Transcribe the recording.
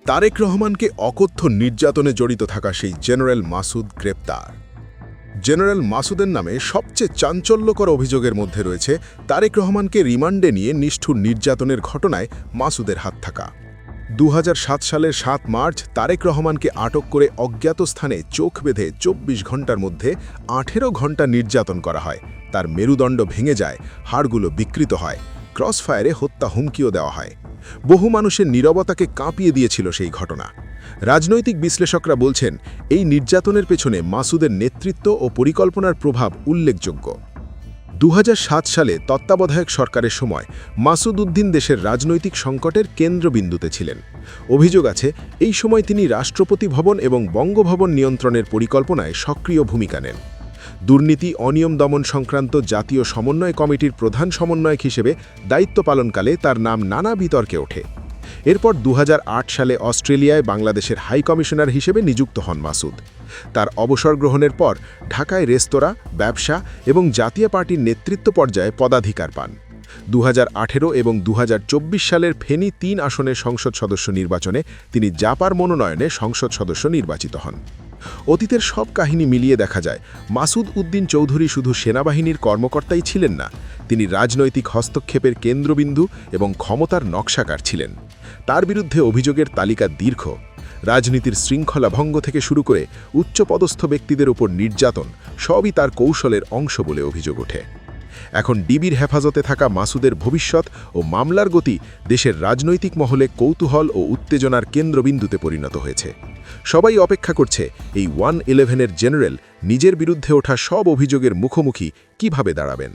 তারেক রহমানকে অকথ্য নির্যাতনে জড়িত থাকা সেই জেনারেল মাসুদ গ্রেপ্তার। জেনারেল মাসুদের নামে সবচেয়ে চাঞ্চল্যকর অভিযোগের মধ্যে রয়েছে তারেক রহমানকে রিমান্ডে নিয়ে নিষ্ঠুর নির্যাতনের ঘটনায় মাসুদের হাত থাকা। 2007 সালের 7 মার্চ তারেক রহমানকে আটক করে অজ্ঞাত স্থানে চোখ বেঁধে 24 ঘণ্টার মধ্যে 18 ঘণ্টা নির্যাতন করা হয়। তার মেরুদণ্ড ভেঙে যায়, হাড়গুলো বিকৃত হয়, ক্রসফায়ারে হত্যা হুমকিও দেওয়া হয়। বহু মানুষের নীরবতাকে কাঁপিয়ে দিয়েছিল সেই ঘটনা। রাজনৈতিক বিশ্লেষকরা বলছেন, এই নির্যাতনের পেছনে মাসুদের নেতৃত্ব ও পরিকল্পনার প্রভাব উল্লেখযোগ্য। 2007 সালে তত্ত্বাবধায়ক সরকারের সময় মাসুদ উদ্দিন দেশের রাজনৈতিক সংকটের কেন্দ্রবিন্দুতে ছিলেন। অভিযোগ আছে, এই সময় তিনি রাষ্ট্রপতি ভবন এবং বঙ্গভবন নিয়ন্ত্রণের পরিকল্পনায় সক্রিয় ভূমিকা নেন। দুর্নীতি অনিয়ম দমন সংক্রান্ত জাতীয় সমন্বয় কমিটির প্রধান সমন্বয়ক হিসেবে দায়িত্ব পালনকালে তার নাম নানা বিতর্কে ওঠে। এরপর 2008 সালে অস্ট্রেলিয়ায় বাংলাদেশের হাই কমিশনার হিসেবে নিযুক্ত হন মাসুদ। তার অবসর গ্রহণের পর ঢাকায় রেস্তোরাঁ, ব্যবসা এবং জাতীয় পার্টির নেতৃত্ব পর্যায়ে পদাধিকার পান। 2018 এবং 2024 সালের ফেনী 3 আসনের সংসদ সদস্য নির্বাচনে তিনি জাপার মনোনয়নে সংসদ সদস্য নির্বাচিত হন। অতীতের সব কাহিনী মিলিয়ে দেখা যায়, মাসুদ উদ্দিন চৌধুরী শুধু সেনাবাহিনীর কর্মকর্তাই ছিলেন না, তিনি রাজনৈতিক হস্তক্ষেপের কেন্দ্রবিন্দু এবং ক্ষমতার নকশাকার ছিলেন। তার বিরুদ্ধে অভিযোগের তালিকা দীর্ঘ। রাজনীতির শৃঙ্খলা ভঙ্গ থেকে শুরু করে উচ্চপদস্থ ব্যক্তিদের উপর নির্যাতন, সবই তার কৌশলের অংশ বলে অভিযোগ ওঠে। এখন ডিবির হেফাজতে থাকা মাসুদের ভবিষ্যৎ ও মামলার গতি দেশের রাজনৈতিক মহলে কৌতূহল ও উত্তেজনার কেন্দ্রবিন্দুতে পরিণত হয়েছে। সবাই অপেক্ষা করছে এই 111-এর জেনারেল নিজের বিরুদ্ধে ওঠা সব অভিযোগের মুখোমুখি কিভাবে দাঁড়াবেন।